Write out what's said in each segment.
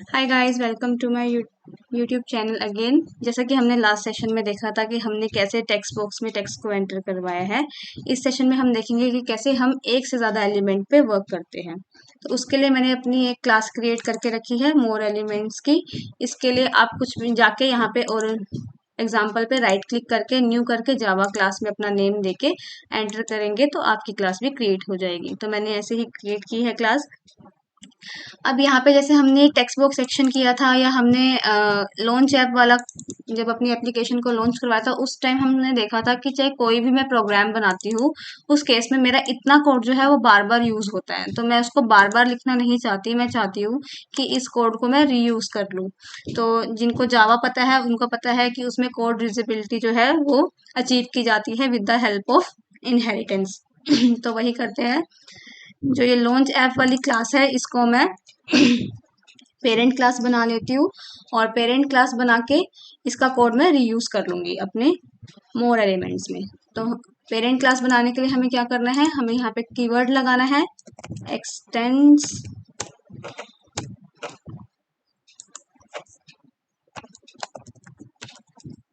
Hi guys, welcome to my YouTube channel again. जैसा कि हमने लास्ट सेशन में देखा था कि हमने कैसे टेक्स्ट बॉक्स में टेक्स्ट को एंटर करवाया है। इस सेशन में हम देखेंगे कि कैसे हम एक से ज़्यादा एलिमेंट पे वर्क करते हैं। तो उसके लिए मैंने अपनी एक क्लास क्रिएट करके रखी है मोर एलिमेंट्स की। इसके लिए आप कुछ भी जाके यहाँ पे और एग्जाम्पल पे राइट क्लिक करके न्यू करके जावा क्लास में अपना नेम देके एंटर करेंगे तो आपकी क्लास भी क्रिएट हो जाएगी। तो मैंने ऐसे ही क्रिएट की है क्लास। अब यहाँ पे जैसे हमने टेक्स्ट बुक सेक्शन किया था या हमने लॉन्च ऐप वाला जब अपनी एप्लीकेशन को लॉन्च करवाया था उस टाइम हमने देखा था कि चाहे कोई भी मैं प्रोग्राम बनाती हूँ उस केस में मेरा इतना कोड जो है वो बार बार यूज होता है। तो मैं उसको बार बार लिखना नहीं चाहती, मैं चाहती हूँ कि इस कोड को मैं रीयूज कर लूँ। तो जिनको जावा पता है उनको पता है कि उसमें कोड रीयूजेबिलिटी जो है वो अचीव की जाती है with the help of inheritance. तो वही करते हैं। जो ये लॉन्च ऐप वाली क्लास है इसको मैं पेरेंट क्लास बना लेती हूँ और पेरेंट क्लास बना के इसका कोड मैं रीयूज कर लूंगी अपने मोर एलिमेंट्स में। तो पेरेंट क्लास बनाने के लिए हमें क्या करना है, हमें यहाँ पे कीवर्ड लगाना है एक्सटेंड्स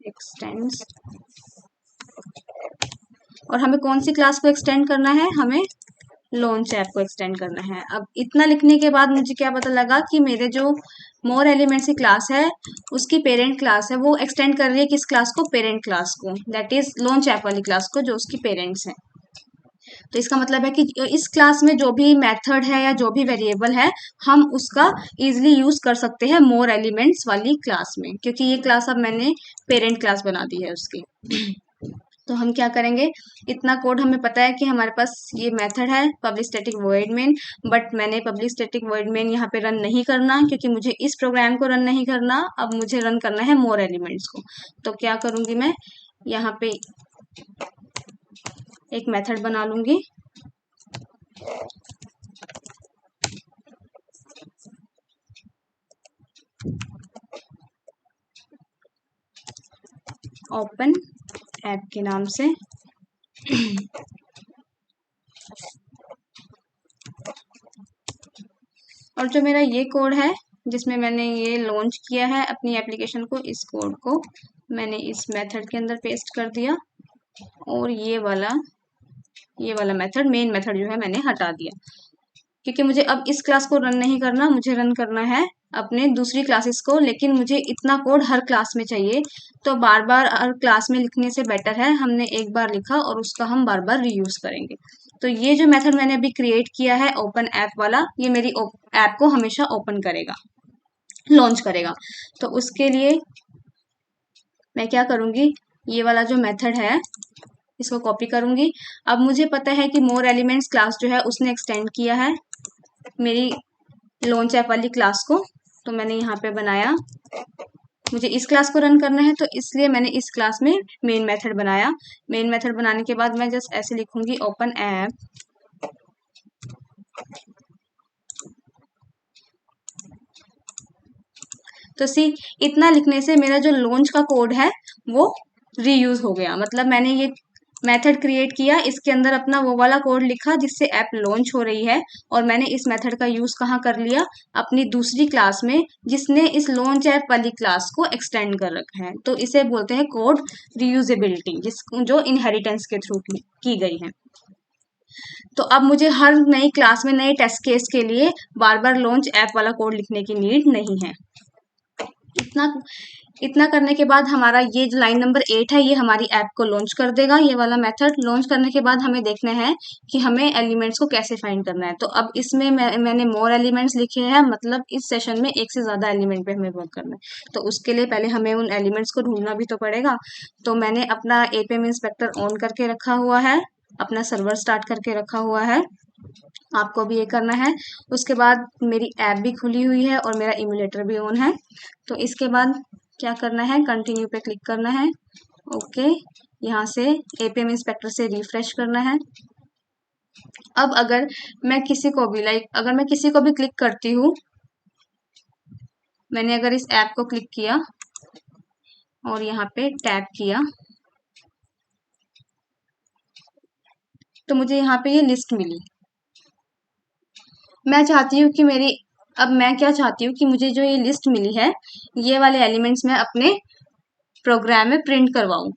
एक्सटेंड्स। और हमें कौन सी क्लास को एक्सटेंड करना है, हमें लॉन्च ऐप को एक्सटेंड करना है। अब इतना लिखने के बाद मुझे क्या पता लगा कि मेरे जो मोर एलिमेंट्स की क्लास है उसकी पेरेंट क्लास है वो एक्सटेंड कर रही है किस क्लास को, पेरेंट क्लास को, दैट इज लॉन्च ऐप वाली क्लास को जो उसकी पेरेंट्स हैं। तो इसका मतलब है कि इस क्लास में जो भी मेथड है या जो भी वेरिएबल है हम उसका इजिली यूज कर सकते हैं मोर एलिमेंट्स वाली क्लास में, क्योंकि ये क्लास अब मैंने पेरेंट क्लास बना दी है उसकी। तो हम क्या करेंगे, इतना कोड हमें पता है कि हमारे पास ये मेथड है public static void main, but मैंने पब्लिक स्टैटिक वॉइड मेन यहाँ पे रन नहीं करना क्योंकि मुझे इस प्रोग्राम को रन नहीं करना। अब मुझे रन करना है मोर एलिमेंट्स को। तो क्या करूंगी, मैं यहाँ पे एक मेथड बना लूंगी ओपन ऐप के नाम से। और जो मेरा ये कोड है जिसमें मैंने ये लॉन्च किया है अपनी एप्लीकेशन को, इस कोड को मैंने इस मेथड के अंदर पेस्ट कर दिया और ये वाला मेथड, मेन मेथड जो है मैंने हटा दिया, क्योंकि मुझे अब इस क्लास को रन नहीं करना, मुझे रन करना है अपने दूसरी क्लासेस को। लेकिन मुझे इतना कोड हर क्लास में चाहिए, तो बार बार हर क्लास में लिखने से बेटर है हमने एक बार लिखा और उसका हम बार बार रीयूज करेंगे। तो ये जो मेथड मैंने अभी क्रिएट किया है ओपन ऐप वाला, ये मेरी ऐप को हमेशा ओपन करेगा, लॉन्च करेगा। तो उसके लिए मैं क्या करूंगी, ये वाला जो मेथड है इसको कॉपी करूंगी। अब मुझे पता है कि मोर एलिमेंट्स क्लास जो है उसने एक्सटेंड किया है मेरी लॉन्च ऐप वाली क्लास को। तो मैंने यहाँ पे बनाया, मुझे इस क्लास को रन करना है तो इसलिए मैंने इस क्लास में मेन मेथड बनाया। मेन मेथड बनाने के बाद मैं जस्ट ऐसे लिखूंगी ओपन ऐप। तो सी, इतना लिखने से मेरा जो लॉन्च का कोड है वो रीयूज हो गया। मतलब मैंने ये मेथड क्रिएट किया, इसके अंदर अपना वो वाला कोड लिखा जिससे ऐप लॉन्च हो रही है, और मैंने इस मेथड का यूज कहाँ कर लिया, अपनी दूसरी क्लास में जिसने इस लॉन्च ऐप वाली क्लास को एक्सटेंड कर रखा है। तो इसे बोलते हैं कोड रीयूजेबिलिटी, जिस जो इनहेरिटेंस के थ्रू की गई है। तो अब मुझे हर नई क्लास में नए टेस्ट केस के लिए बार बार लॉन्च ऐप वाला कोड लिखने की नीड नहीं है। इतना इतना करने के बाद हमारा ये जो लाइन नंबर 8 है ये हमारी ऐप को लॉन्च कर देगा। ये वाला मेथड लॉन्च करने के बाद हमें देखना है कि हमें एलिमेंट्स को कैसे फाइंड करना है। तो अब इसमें मैंने मोर एलिमेंट्स लिखे हैं, मतलब इस सेशन में एक से ज्यादा एलिमेंट पे हमें वर्क करना है। तो उसके लिए पहले हमें उन एलिमेंट्स को ढूंढना भी तो पड़ेगा। तो मैंने अपना एपीएम इंस्पेक्टर ऑन करके रखा हुआ है, अपना सर्वर स्टार्ट करके रखा हुआ है, आपको भी ये करना है। उसके बाद मेरी ऐप भी खुली हुई है और मेरा इम्यूलेटर भी ऑन है। तो इसके बाद क्या करना है, कंटिन्यू पे क्लिक करना है। ओके, यहाँ से एपीएम इंस्पेक्टर से रिफ्रेश करना है। अब अगर मैं किसी को भी अगर मैं किसी को भी क्लिक करती हूँ, मैंने अगर इस ऐप को क्लिक किया और यहाँ पे टैप किया तो मुझे यहाँ पे ये लिस्ट मिली। मैं चाहती हूँ कि मेरी अब मैं क्या चाहती हूँ कि मुझे जो ये लिस्ट मिली है, ये वाले एलिमेंट्स मैं अपने प्रोग्राम में प्रिंट करवाऊँ।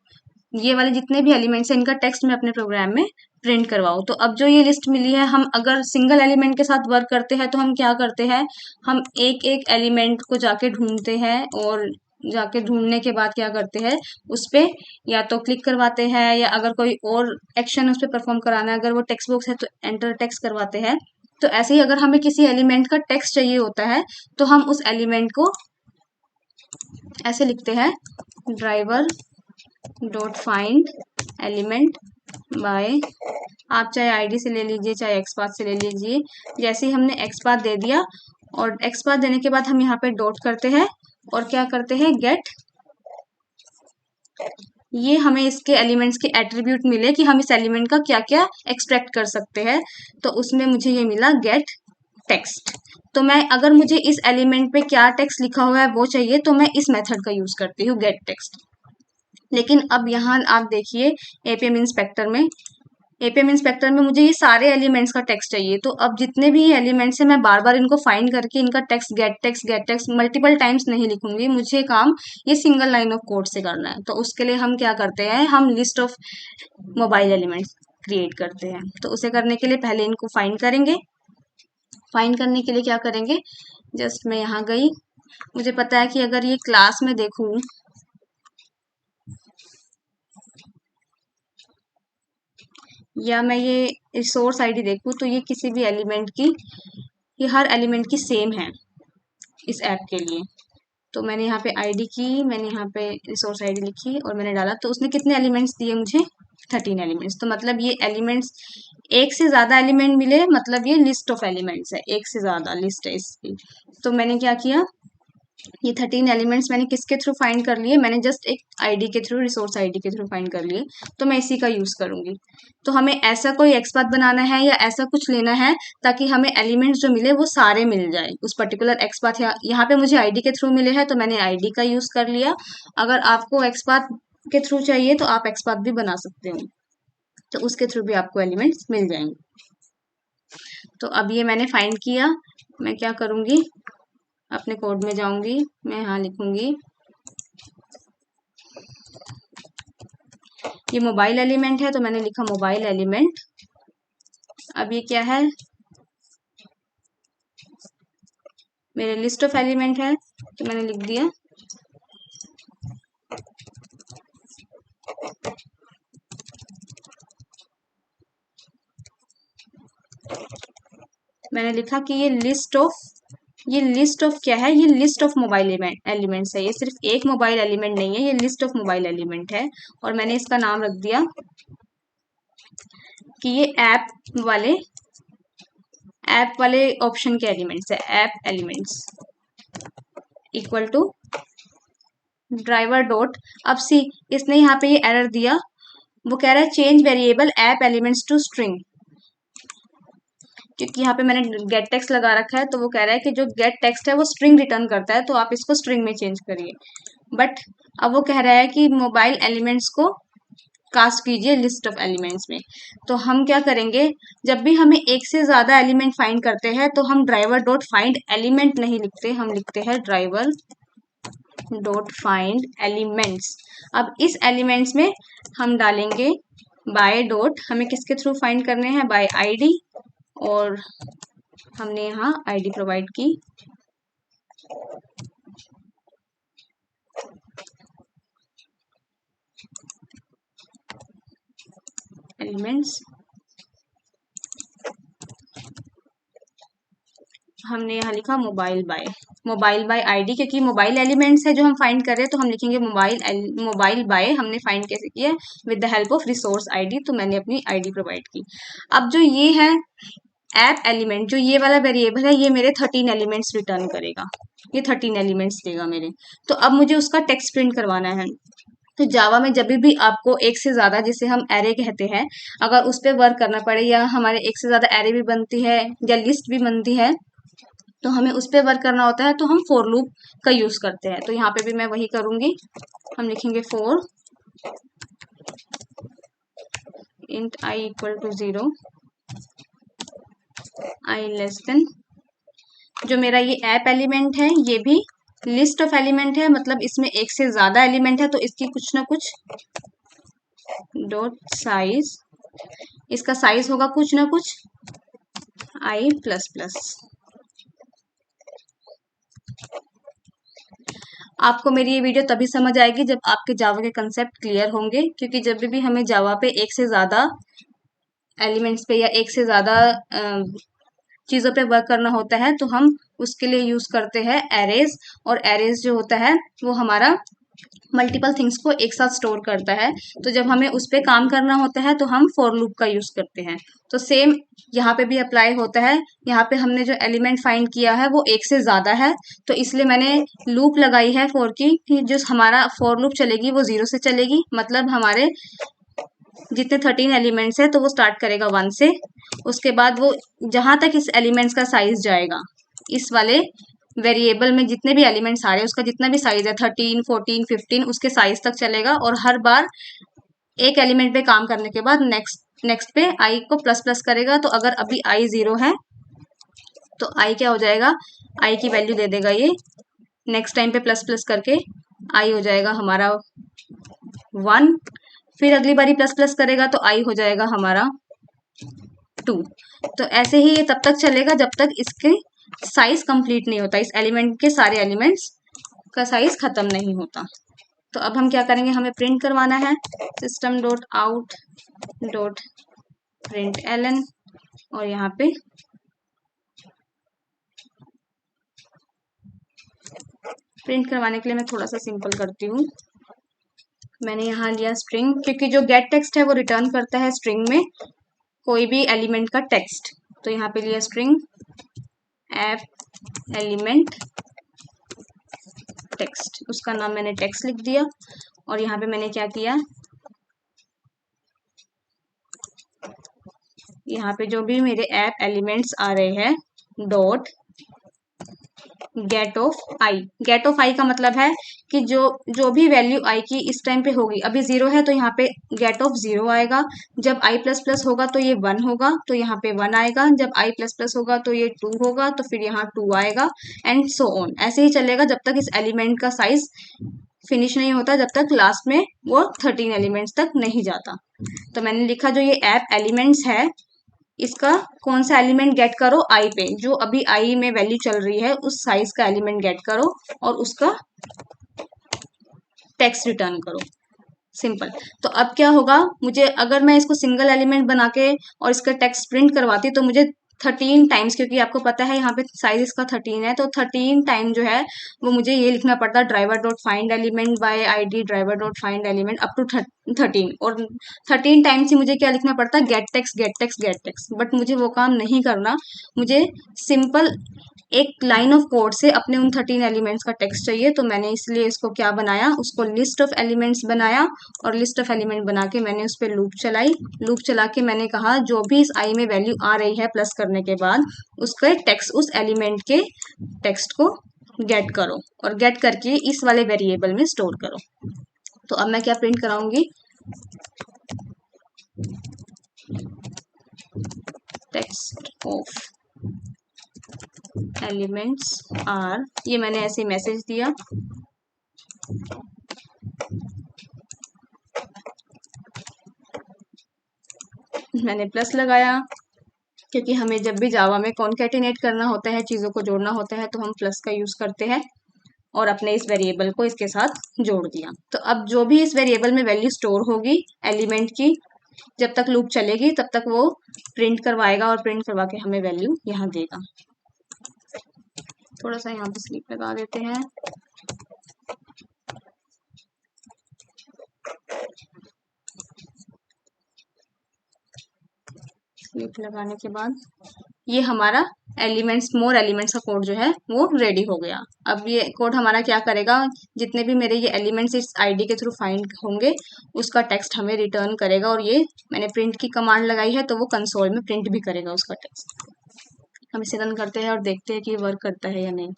ये वाले जितने भी एलिमेंट्स हैं, इनका टेक्स्ट मैं अपने प्रोग्राम में प्रिंट करवाऊँ। तो अब जो ये लिस्ट मिली है, हम अगर सिंगल एलिमेंट के साथ वर्क करते हैं तो हम क्या करते हैं, हम एक-एक एलिमेंट को जाके ढूँढते हैं और जाके ढूँढने के बाद क्या करते हैं, उस पे या तो क्लिक करवाते हैं या अगर कोई और एक्शन उस पे परफॉर्म कराना है, अगर वो टेक्स्ट बॉक्स है तो एंटर टेक्स्ट करवाते हैं। तो ऐसे ही अगर हमें किसी एलिमेंट का टेक्स्ट चाहिए होता है, तो हम उस एलिमेंट को ऐसे लिखते हैं, driver dot find element bye, आप चाहे आईडी से ले लीजिए चाहे एक्सपाथ से ले लीजिए। जैसे ही हमने एक्सपाथ दे दिया और एक्सपाथ देने के बाद हम यहाँ पे डॉट करते हैं और क्या करते हैं, गेट। ये हमें इसके एलिमेंट्स के एट्रीब्यूट मिले कि हम इस एलिमेंट का क्या क्या एक्सट्रैक्ट कर सकते हैं। तो उसमें मुझे ये मिला गेट टेक्स्ट। तो मैं अगर मुझे इस एलिमेंट पे क्या टेक्स्ट लिखा हुआ है वो चाहिए तो मैं इस मेथड का यूज करती हूँ, गेट टेक्स्ट। लेकिन अब यहाँ आप देखिए एपीएम इंस्पेक्टर में मुझे ये सारे एलिमेंट्स का टेक्स्ट चाहिए। तो अब जितने भी एलिमेंट्स हैं मैं बार बार इनको फाइंड करके इनका गेट टेक्स्ट मल्टीपल टाइम्स नहीं लिखूंगी। मुझे काम ये सिंगल लाइन ऑफ कोड से करना है। तो उसके लिए हम क्या करते हैं, हम list of mobile elements create करते हैं। तो उसे करने के लिए पहले इनको फाइंड करेंगे। फाइंड करने के लिए क्या करेंगे, जस्ट मैं यहाँ गई, मुझे पता है कि अगर ये क्लास में देखूं या मैं ये रिसोर्स आईडी देखूं तो ये किसी भी एलिमेंट की, ये हर एलिमेंट की सेम है इस ऐप के लिए। तो मैंने यहाँ पे आईडी की, मैंने यहाँ पे रिसोर्स आईडी लिखी और मैंने डाला, तो उसने कितने एलिमेंट्स दिए मुझे, 13 एलिमेंट्स। तो मतलब ये एलिमेंट्स, एक से ज्यादा एलिमेंट मिले मतलब ये लिस्ट ऑफ एलिमेंट्स है, एक से ज्यादा लिस्ट है इसकी। तो मैंने क्या किया, ये 13 एलिमेंट्स मैंने किसके थ्रू फाइंड कर लिए, मैंने जस्ट एक आईडी के थ्रू, रिसोर्स आईडी के थ्रू फाइंड कर लिए। तो मैं इसी का यूज करूंगी। तो हमें ऐसा कोई एक्सपाथ बनाना है या ऐसा कुछ लेना है ताकि हमें एलिमेंट्स जो मिले वो सारे मिल जाए उस पर्टिकुलर एक्सपाथ। यहाँ पे मुझे आईडी के थ्रू मिले हैं तो मैंने आईडी का यूज कर लिया। अगर आपको एक्सपाथ के थ्रू चाहिए तो आप एक्सपाथ भी बना सकते हो, तो उसके थ्रू भी आपको एलिमेंट्स मिल जाएंगे। तो अब ये मैंने फाइंड किया, मैं क्या करूंगी, अपने कोड में जाऊंगी, मैं यहाँ लिखूंगी ये मोबाइल एलिमेंट है तो मैंने लिखा मोबाइल एलिमेंट। अब ये क्या है, मेरे लिस्ट ऑफ एलिमेंट है तो मैंने लिख दिया मैंने लिखा कि ये लिस्ट ऑफ क्या है, ये लिस्ट ऑफ मोबाइल एलिमेंट्स है। ये सिर्फ एक मोबाइल एलिमेंट नहीं है, ये लिस्ट ऑफ मोबाइल एलिमेंट है। और मैंने इसका नाम रख दिया कि ये ऐप वाले ऑप्शन के एलिमेंट्स है, app elements equal to driver dot. अब सी, इसने यहाँ पे ये एरर दिया, वो कह रहा है change variable app elements to string, क्योंकि यहाँ पे मैंने गेट टेक्स्ट लगा रखा है। तो वो कह रहा है कि जो गेट टेक्स्ट है वो स्ट्रिंग रिटर्न करता है, तो आप इसको स्ट्रिंग में चेंज करिए। बट अब वो कह रहा है कि मोबाइल एलिमेंट्स को कास्ट कीजिए लिस्ट ऑफ एलिमेंट्स में। तो हम क्या करेंगे, जब भी हमें एक से ज्यादा एलिमेंट फाइंड करते हैं तो हम ड्राइवर डॉट फाइंड एलिमेंट नहीं लिखते, हम लिखते हैं ड्राइवर डॉट फाइंड एलिमेंट्स। अब इस एलिमेंट्स में हम डालेंगे बाय डॉट, हमें किसके थ्रू फाइंड करने हैं, बाय आईडी, और हमने यहाँ आईडी प्रोवाइड की। एलिमेंट्स हमने यहाँ लिखा मोबाइल बाय आईडी, क्योंकि मोबाइल एलिमेंट्स है जो हम फाइंड कर रहे हैं तो हम लिखेंगे मोबाइल बाय। हमने फाइंड कैसे किया, with the help of resource ID, तो मैंने अपनी आईडी प्रोवाइड की। अब जो ये है ऐप एलिमेंट, जो ये वाला वेरिएबल है, ये मेरे 13 एलिमेंट्स रिटर्न करेगा, ये 13 एलिमेंट्स देगा मेरे। तो अब मुझे उसका टेक्स्ट प्रिंट करवाना है। तो जावा में जब भी आपको एक से ज्यादा, जिसे हम एरे कहते हैं, अगर उस पर वर्क करना पड़े या हमारे एक से ज्यादा एरे भी बनती है या लिस्ट भी बनती है तो हमें उस पर वर्क करना होता है, तो हम फॉर लूप का यूज करते हैं। तो यहाँ पे भी मैं वही करूंगी, हम लिखेंगे for int i equal to 0, i less than जो मेरा ये ऐप एलिमेंट है ये भी लिस्ट ऑफ एलिमेंट है, मतलब इसमें एक से ज्यादा एलिमेंट है, तो इसकी कुछ ना कुछ डॉट साइज, इसका साइज होगा कुछ ना कुछ आई प्लस प्लस। आपको मेरी ये वीडियो तभी समझ आएगी जब आपके जावा के कंसेप्ट क्लियर होंगे, क्योंकि जब भी हमें जावा पे एक से ज्यादा एलिमेंट्स पे या एक से ज्यादा चीजों पे वर्क करना होता है तो हम उसके लिए यूज करते हैं एरेज। और एरेज जो होता है वो हमारा मल्टीपल थिंग्स को एक साथ स्टोर करता है। तो जब हमें उस पर काम करना होता है तो हम फॉर लूप का यूज करते हैं। तो सेम यहाँ पे भी अप्लाई होता है। यहाँ पे हमने जो एलिमेंट फाइंड किया है वो एक से ज्यादा है, तो इसलिए मैंने लूप लगाई है फॉर की, कि जो हमारा फॉर लूप चलेगी वो 0 से चलेगी, मतलब हमारे जितने 13 एलिमेंट्स है तो वो स्टार्ट करेगा 1 से। उसके बाद वो जहां तक इस एलिमेंट्स का साइज जाएगा, इस वाले वेरिएबल में जितने भी एलिमेंट्स आ रहे हैं उसका जितना भी साइज है 13, 14, 15 उसके साइज तक चलेगा। और हर बार एक एलिमेंट पे काम करने के बाद नेक्स्ट पे आई को प्लस प्लस करेगा। तो अगर अभी आई 0 है तो आई क्या हो जाएगा, आई की वैल्यू दे देगा ये, नेक्स्ट टाइम पे प्लस प्लस करके आई हो जाएगा हमारा 1। फिर अगली बारी प्लस प्लस करेगा तो आई हो जाएगा हमारा 2। तो ऐसे ही ये तब तक चलेगा जब तक इसके साइज कंप्लीट नहीं होता, इस एलिमेंट के सारे एलिमेंट्स का साइज खत्म नहीं होता। तो अब हम क्या करेंगे, हमें प्रिंट करवाना है system dot out dot print ln. और यहाँ पे प्रिंट करवाने के लिए मैं थोड़ा सा सिंपल करती हूँ। मैंने यहाँ लिया स्ट्रिंग, क्योंकि जो गेट टेक्स्ट है वो रिटर्न करता है स्ट्रिंग में कोई भी एलिमेंट का टेक्स्ट। तो यहाँ पे लिया स्ट्रिंग ऐप एलिमेंट टेक्स्ट, उसका नाम मैंने टेक्स्ट लिख दिया। और यहाँ पे मैंने क्या किया, यहाँ पे जो भी मेरे ऐप एलिमेंट्स आ रहे हैं dot get of I. Get of I का मतलब है कि जो भी वैल्यू आई की इस टाइम पे होगी, अभी 0 है तो यहाँ पे गेट ऑफ 0 आएगा। जब आई प्लस प्लस होगा तो ये 1 होगा, तो यहाँ पे 1 आएगा। जब आई प्लस प्लस होगा तो ये 2 होगा, तो फिर यहाँ 2 आएगा, एंड सो ऑन। ऐसे ही चलेगा जब तक इस एलिमेंट का साइज फिनिश नहीं होता, जब तक लास्ट में वो 13 एलिमेंट्स तक नहीं जाता। तो मैंने लिखा जो ये ऐप एलिमेंट्स है इसका कौन सा एलिमेंट गेट करो, आई पे, जो अभी आई में वैल्यू चल रही है उस साइज का एलिमेंट गेट करो और उसका टेक्स्ट रिटर्न करो, सिंपल। तो अब क्या होगा, मुझे अगर मैं इसको सिंगल एलिमेंट बना के और इसका टेक्स्ट प्रिंट करवाती तो मुझे 13 टाइम्स, क्योंकि आपको पता है यहाँ पे साइज इसका 13 है, तो 13 टाइम जो है वो मुझे ये लिखना पड़ता driver dot find element by ID driver dot find element up to 13। और 13 टाइम्स ही मुझे क्या लिखना पड़ता है, gate text gate text gate text. But मुझे वो काम नहीं करना, मुझे सिंपल एक लाइन ऑफ कोड से अपने उन 13 एलिमेंट्स का टेक्स्ट चाहिए। तो मैंने इसलिए इसको क्या बनाया, उसको लिस्ट ऑफ एलिमेंट्स बनाया। और लिस्ट ऑफ एलिमेंट बना के मैंने उस पर लूप चलाई। लूप चला के मैंने कहा जो भी इस आई में वैल्यू आ रही है प्लस करने के बाद उसके टेक्स्ट, उस एलिमेंट के टेक्स्ट को गेट करो और गेट करके इस वाले वेरिएबल में स्टोर करो। तो अब मैं क्या प्रिंट कराऊंगी, टेक्स्ट ऑफ एलिमेंट्स आर, ये मैंने ऐसे मैसेज दिया। मैंने प्लस लगाया, क्योंकि हमें जब भी जावा में कॉन्केटिनेट करना होता है, चीज़ों को जोड़ना होता है, तो हम प्लस का यूज़ करते हैं। और अपने इस वेरिएबल को इसके साथ जोड़ दिया। तो अब जो भी इस वेरिएबल में वैल्यू स्टोर होगी एलिमेंट की, जब तक लूप चलेगी तब तक वो प्रिंट करवाएगा और प्रिंट करवा के हमें वैल्यू यहाँ देगा। थोड़ा सा यहाँ पे स्लीप लगा देते हैं। स्लीप लगाने के बाद ये हमारा एलिमेंट्स, मोर एलिमेंट्स का कोड जो है वो रेडी हो गया। अब ये कोड हमारा क्या करेगा, जितने भी मेरे ये एलिमेंट्स इस आईडी के थ्रू फाइंड होंगे उसका टेक्स्ट हमें रिटर्न करेगा। और ये मैंने प्रिंट की कमांड लगाई है तो वो कंसोल में प्रिंट भी करेगा उसका टेक्स्ट। हम इसे रन करते हैं और देखते हैं कि ये वर्क करता है या नहीं।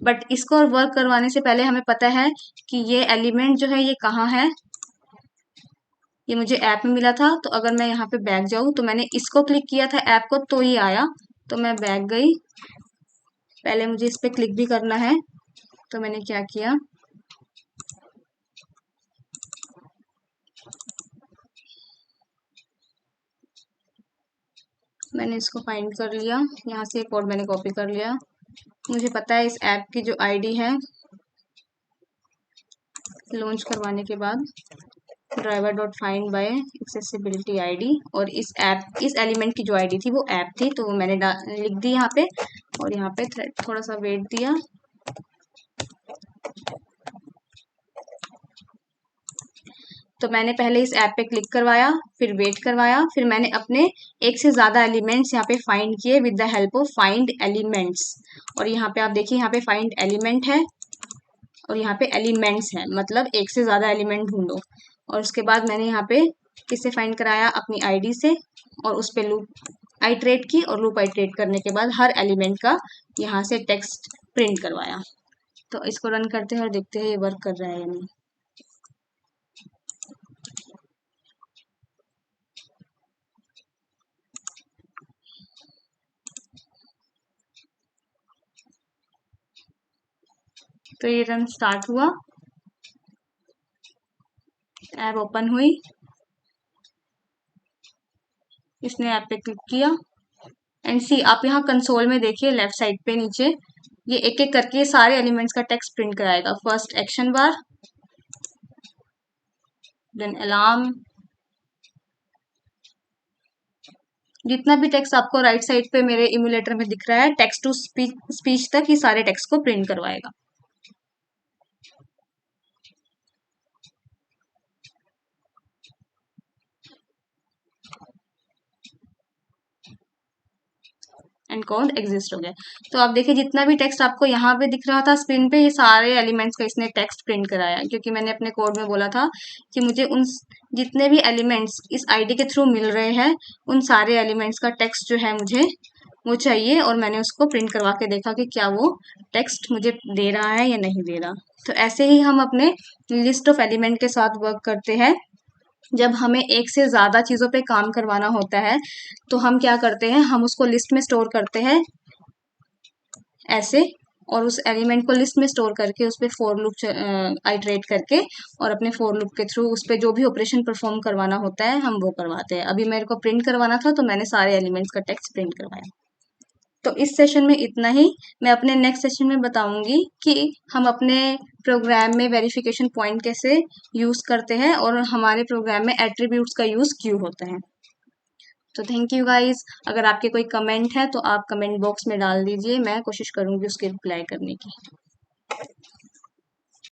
बट इसको वर्क करवाने से पहले हमें पता है कि ये एलिमेंट जो है ये कहाँ है। ये मुझे ऐप में मिला था, तो अगर मैं यहाँ पे बैक जाऊँ तो मैंने इसको क्लिक किया था ऐप को तो ये आया, तो मैं बैक गई पहले मुझे इस पे क्लिक भी करना है। तो मैंने क्या किया, मैंने इसको फाइंड कर लिया, यहाँ से कोड मैंने कॉपी कर लिया। मुझे पता है इस ऐप की जो आईडी है, लॉन्च करवाने के बाद driver dot find by accessibility ID, और इस एलिमेंट की जो आईडी थी वो ऐप थी, तो वो मैंने लिख दी यहाँ पे, और यहाँ पे थोड़ा सा वेट दिया। तो मैंने पहले इस ऐप पे क्लिक करवाया, फिर वेट करवाया, फिर मैंने अपने एक से ज़्यादा एलिमेंट्स यहाँ पे फाइंड किए with the help of find elements. और यहाँ पे आप देखिए, यहाँ पे फाइंड एलिमेंट है और यहाँ पे एलिमेंट्स है, मतलब एक से ज़्यादा एलिमेंट ढूंढो। और उसके बाद मैंने यहाँ पे किससे फाइंड कराया, अपनी आईडी से, और उस पे लूप आइट्रेट की, और लूप आइट्रेट करने के बाद हर एलिमेंट का यहाँ से टेक्स्ट प्रिंट करवाया। तो इसको रन करते हैं और देखते हैं ये वर्क कर रहा है या नहीं। तो ये रन स्टार्ट हुआ, ऐप ओपन हुई, इसने ऐप पे क्लिक किया, एंड सी आप यहाँ कंसोल में देखिए लेफ्ट साइड पे नीचे ये एक एक करके सारे एलिमेंट्स का टेक्स्ट प्रिंट कराएगा। फर्स्ट एक्शन बार, देन अलार्म, जितना भी टेक्स्ट आपको राइट साइड पे मेरे इम्यूलेटर में दिख रहा है, टेक्स्ट टू स्पीच तक ही सारे टेक्स्ट को प्रिंट करवाएगा। एंड काउंट एग्जिस्ट हो गया। तो आप देखिए जितना भी टेक्स्ट आपको यहाँ पे दिख रहा था स्क्रीन पे, ये सारे एलिमेंट्स का इसने टेक्स्ट प्रिंट कराया, क्योंकि मैंने अपने कोड में बोला था कि मुझे उन जितने भी एलिमेंट्स इस आईडी के थ्रू मिल रहे हैं, उन सारे एलिमेंट्स का टेक्स्ट जो है मुझे वो चाहिए, और मैंने उसको प्रिंट करवा के देखा कि क्या वो टेक्स्ट मुझे दे रहा है या नहीं दे रहा। तो ऐसे ही हम अपने लिस्ट ऑफ एलिमेंट के साथ वर्क करते हैं। जब हमें एक से ज़्यादा चीज़ों पे काम करवाना होता है तो हम क्या करते हैं, हम उसको लिस्ट में स्टोर करते हैं ऐसे, और उस एलिमेंट को लिस्ट में स्टोर करके उस पर फोर लूप आइटरेट करके, और अपने फोर लूप के थ्रू उस पर जो भी ऑपरेशन परफॉर्म करवाना होता है हम वो करवाते हैं। अभी मेरे को प्रिंट करवाना था तो मैंने सारे एलिमेंट्स का टेक्स्ट प्रिंट करवाया। तो इस सेशन में इतना ही। मैं अपने नेक्स्ट सेशन में बताऊंगी कि हम अपने प्रोग्राम में वेरिफिकेशन पॉइंट कैसे यूज़ करते हैं, और हमारे प्रोग्राम में एट्रीब्यूट्स का यूज़ क्यों होता है। तो थैंक यू गाइस। अगर आपके कोई कमेंट है तो आप कमेंट बॉक्स में डाल दीजिए, मैं कोशिश करूंगी उसकी रिप्लाई करने की।